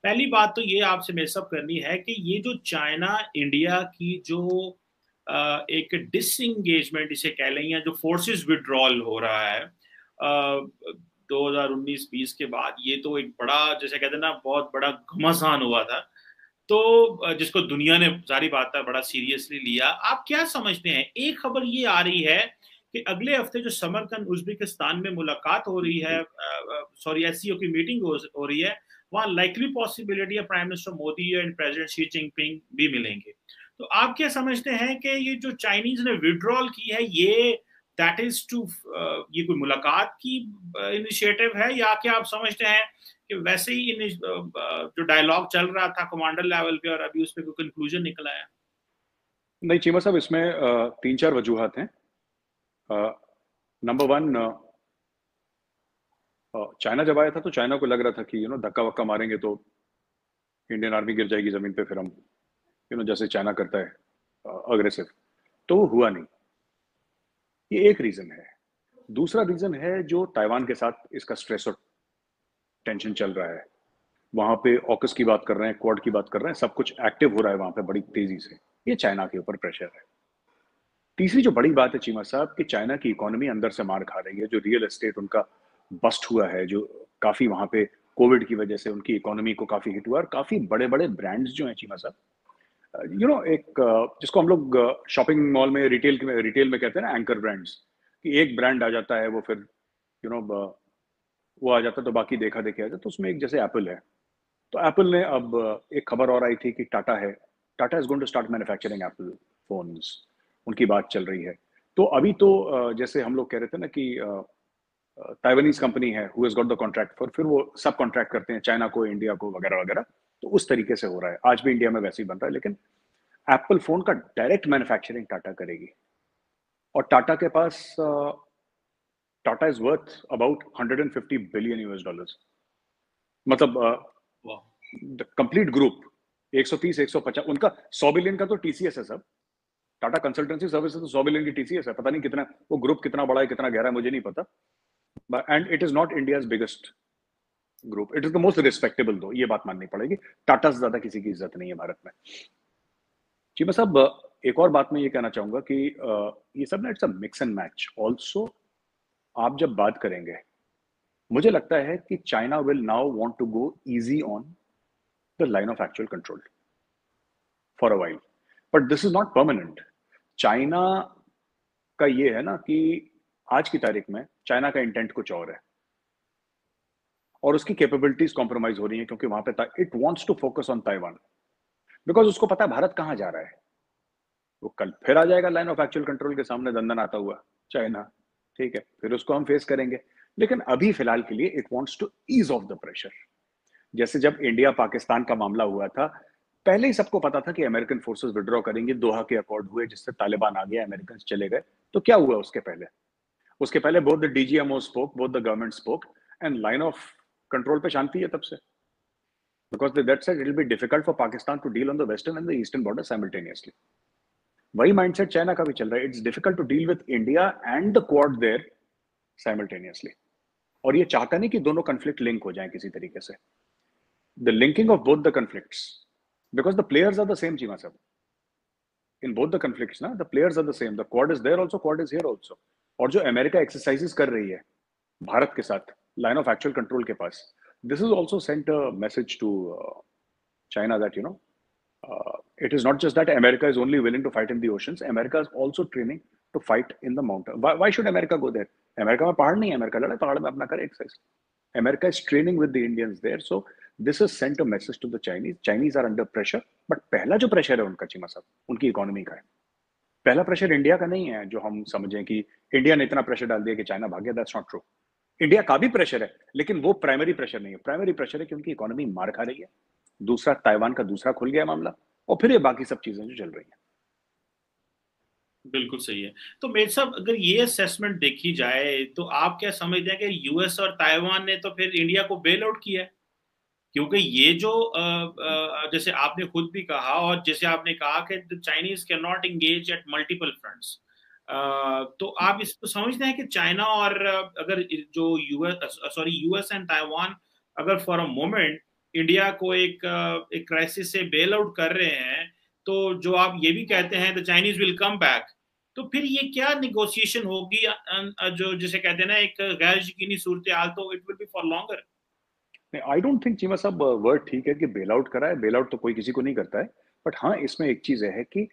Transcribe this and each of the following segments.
पहली बात तो ये आपसे मेरे सब करनी है कि ये जो चाइना इंडिया की जो एक डिसंगेजमेंट इसे कह लें, या जो फोर्सेस विड्रॉल हो रहा है 2019-20 के बाद, ये तो एक बड़ा, जैसे कहते हैं ना, बहुत बड़ा घमासान हुआ था। तो जिसको दुनिया ने, सारी बात है, बड़ा सीरियसली लिया। आप क्या समझते हैं? एक खबर ये आ रही है कि अगले हफ्ते जो समरकंद उज्बेकिस्तान में मुलाकात हो रही है, सॉरी, एससीओ की मीटिंग हो रही है, वहां लाइकली पॉसिबिलिटी है prime minister Modi and president Xi Jinping भी मिलेंगे। तो आप क्या समझते हैं कि ये जो चाइनीज ने विड्रॉल की है, ये दैट इज टू, ये कोई मुलाकात की इनिशिएटिव है, या क्या आप समझते हैं कि वैसे ही जो डायलॉग चल रहा था कमांडर लेवल पे और अभी उस पर कोई कंक्लूजन निकला है? नहीं चीमा साहब, इसमें तीन चार वजूहात हैं। नंबर वन, चाइना जब आया था तो चाइना को लग रहा था कि धक्का वक्का मारेंगे तो इंडियन आर्मी गिर जाएगी जमीन पे, फिर हम जैसे चाइना करता है अग्रेसिव, तो वो हुआ नहीं। ये एक रीजन है। दूसरा रीजन है जो ताइवान के साथ इसका स्ट्रेस और टेंशन चल रहा है। वहां पे ऑकस की बात कर रहे हैं, क्वाड की बात कर रहे हैं, सब कुछ एक्टिव हो रहा है वहां पे बड़ी तेजी से। ये चाइना के ऊपर प्रेशर है। तीसरी जो बड़ी बात है चीमा साहब, कि चाइना की इकोनॉमी अंदर से मार खा रही है। जो रियल एस्टेट उनका बस्ट हुआ है, जो काफी वहां पे कोविड की वजह से उनकी इकोनॉमी को काफी हिट हुआ, और काफी बड़े बड़े ब्रांड्स जो हैं चीमा साहब, एक जिसको हम लोग शॉपिंग मॉल में रिटेल में कहते हैं ना, एंकर ब्रांड्स, कि एक ब्रांड आ जाता है वो फिर यू नो वो आ जाता है तो बाकी देखा देखी आ जाता है। तो उसमें एक जैसे एप्पल है, तो एप्पल ने अब एक खबर और आई थी कि Tata is going to start manufacturing Apple phones, उनकी बात चल रही है। तो अभी तो जैसे हम लोग कह रहे थे ना कि ताइवानीज कंपनी है who has got the contract for, फिर वो सब कॉन्ट्रैक्ट करते हैं चाइना को, इंडिया को, वगैरह वगैरह। तो उस तरीके से हो रहा है, आज भी इंडिया में वैसे ही बन रहा है। लेकिन एप्पल फोन का डायरेक्ट मैन्युफैक्चरिंग टाटा करेगी। और टाटा के पास Tata is worth about 150 billion US dollars. मतलब वाह। कंप्लीट ग्रुप 130 150, उनका 100 बिलियन का तो टीसीएस है सब। टाटा कंसल्टेंसी सर्विसेज तो 100 बिलियन की टीसीएस है। पता नहीं कितना वो ग्रुप कितना बड़ा है, कितना गहरा है, मुझे नहीं पता। And it is not India's biggest group, it is the most respectable, दो ये बात माननी पड़ेगी। टाटा से ज्यादा किसी की इज्जत नहीं है भारत में। जी मैं साहब, एक और बात मैं ये कहना चाहूंगा कि ये सब ना it's a mix and match also. आप जब बात करेंगे, मुझे लगता है कि China will now want to go easy on the line of actual control for a while, but this is not permanent. China का ये है ना कि आज की तारीख में चाइना का इंटेंट कुछ और है, और उसकी कैपेबिलिटीज कॉम्प्रोमाइज हो रही है, क्योंकि वहां पे it wants to focus on Taiwan, because उसको पता है भारत कहां जा रहा है। वो कल फिर आ जाएगा लाइन ऑफ एक्चुअल कंट्रोल के सामने दंदन आता हुआ, चाइना। ठीक है, फिर उसको हम फेस करेंगे। लेकिन अभी फिलहाल के लिए it wants to ease off the pressure. जैसे जब इंडिया पाकिस्तान का मामला हुआ था, पहले ही सबको पता था कि अमेरिकन फोर्सेस विड्रॉ करेंगे, दोहा के अकॉर्ड हुए जिससे तालिबान आ गया, अमेरिकन चले गए। तो क्या हुआ उसके पहले both the DGMO spoke, both the government spoke, and line of control पे शांति है तब से। Because that said it will be difficult for Pakistan to deal on the western and the eastern border simultaneously. वही माइंडसेट चाइना का भी चल रहा है। It's difficult to deal with India and the Quad there simultaneously. और ये चाहता नहीं कि दोनों कन्फ्लिक्ट लिंक हो जाए किसी तरीके से। The linking of both the conflicts, because the players are the same चीमा सब इन बोथ द कन्फ्लिक्ट्स ना, the players are the same, the Quad is there also, Quad is here also. और जो अमेरिका एक्सरसाइजेस कर रही है भारत के साथ लाइन ऑफ एक्चुअल कंट्रोल के पास, this is also sent a message to China that it is not just that America is only willing to fight in the oceans. America is also training to fight in the mountain. Why should America go there? America में पहाड़ नहीं है, America लड़े पहाड़ में अपना करे exercise. America is training with the Indians there. So this has sent a message to the Chinese. Chinese are under pressure. But पहला जो प्रेशर है उनका चीमा साहब उनकी इकोनॉमी का है। पहला प्रेशर इंडिया का नहीं है जो हम समझें कि इंडिया ने इतना प्रेशर डाल दिया कि चाइना भाग गया। That's not true. इंडिया का भी प्रेशर है, लेकिन वो प्राइमरी प्रेशर नहीं है। प्राइमरी प्रेशर है कि उनकी इकोनॉमी मार खा रही है। दूसरा, ताइवान का दूसरा खुल गया मामला, और फिर ये बाकी सब चीजें जो चल रही हैं। बिल्कुल सही है। तो मेरे साहब, अगर ये असेसमेंट देखी जाए तो आप क्या समझते हैं कि यूएस और ताइवान ने तो फिर इंडिया को बेल आउट किया है? क्योंकि ये जो जैसे आपने खुद भी कहा, और जैसे आपने कहा कि the Chinese can not engage at multiple fronts, तो आप इसको समझते हैं कि चाइना और अगर जो US, sorry, US and Taiwan अगर फॉर अ मोमेंट इंडिया को एक क्राइसिस से बेल आउट कर रहे हैं, तो जो आप ये भी कहते हैं the Chinese will come back, तो फिर ये क्या निगोशिएशन होगी, जो जिसे कहते हैं ना एक गैर यकीनी सूरत हाल, तो it will B for longer. I don't think Cheema साहब वर्ड ठीक है कि बेल आउट करा है, बेल आउट तो कोई किसी को नहीं करता है, बट हाँ इसमें एक चीज है कि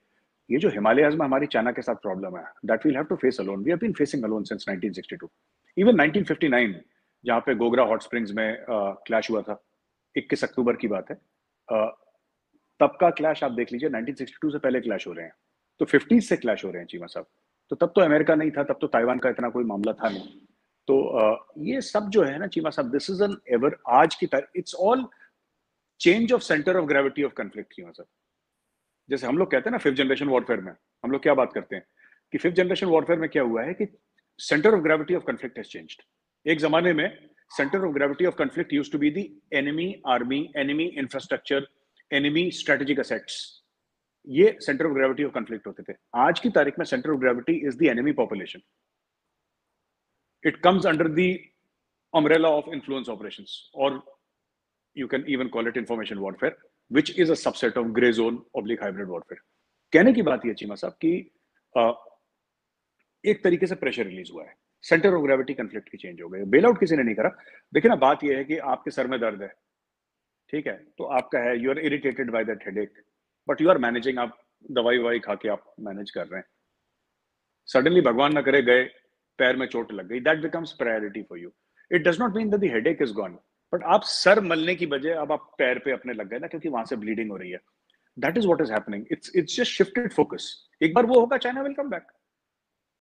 ये जो हिमालयाज में हमारी चाइना के साथ प्रॉब्लम है, that we'll have to face alone. We have been facing alone since 1962, even 1959 जहां पे गोगरा हॉट स्प्रिंग्स में क्लैश हुआ था, 21 अक्टूबर की बात है। तब का क्लैश आप देख लीजिए, 1962 से पहले क्लैश हो रहे हैं, तो 50s से क्लैश हो रहे हैं चीमा साहब। तो तब तो अमेरिका नहीं था, तब तो ताइवान का इतना कोई मामला था नहीं। तो ये सब जो है ना चीमा साहब, दिस इज एन एवर आज की तारीख, it's all change of centre of gravity of conflict Cheema साहब। जैसे हम लोग कहते हैं ना फिफ्थ जनरेशन वॉरफेयर में, हम लोग क्या बात करते हैं कि फिफ्थ जनरेशन वॉरफेयर में क्या हुआ है कि centre of gravity of conflict has changed. एक जमाने में centre of gravity of conflict used to be the enemy army, enemy infrastructure, enemy strategic assets, ये centre of gravity of conflict होते थे। आज की तारीख में centre of gravity is the enemy population. It comes under the umbrella of influence operations, or you can even call it information warfare, which is a subset of gray zone oblique hybrid warfare. कहने की बात यह चीमा साहब कि एक तरीके से pressure release हुआ है, सेंटर ऑफ ग्रेविटी कॉन्फ्लिक्ट की चेंज हो गई। बेल आउट किसी ने नहीं करा। देखिए ना, बात यह है कि आपके सर में दर्द है, ठीक है, तो आपका है, you are irritated by that headache, but you are managing, आप दवाई ववाई खा के आप मैनेज कर रहे हैं। सडनली भगवान ना करे गए, पैर में चोट लग गई, that becomes priority for you. It does not mean that the headache is gone, but आप सर मलने की बजाय अब आप पैर पे अपने लग गए ना, क्योंकि वहां से ब्लीडिंग हो रही है। That is what is happening, it's just shifted focus. एक बार वो होगा, चाइना विल कम बैक।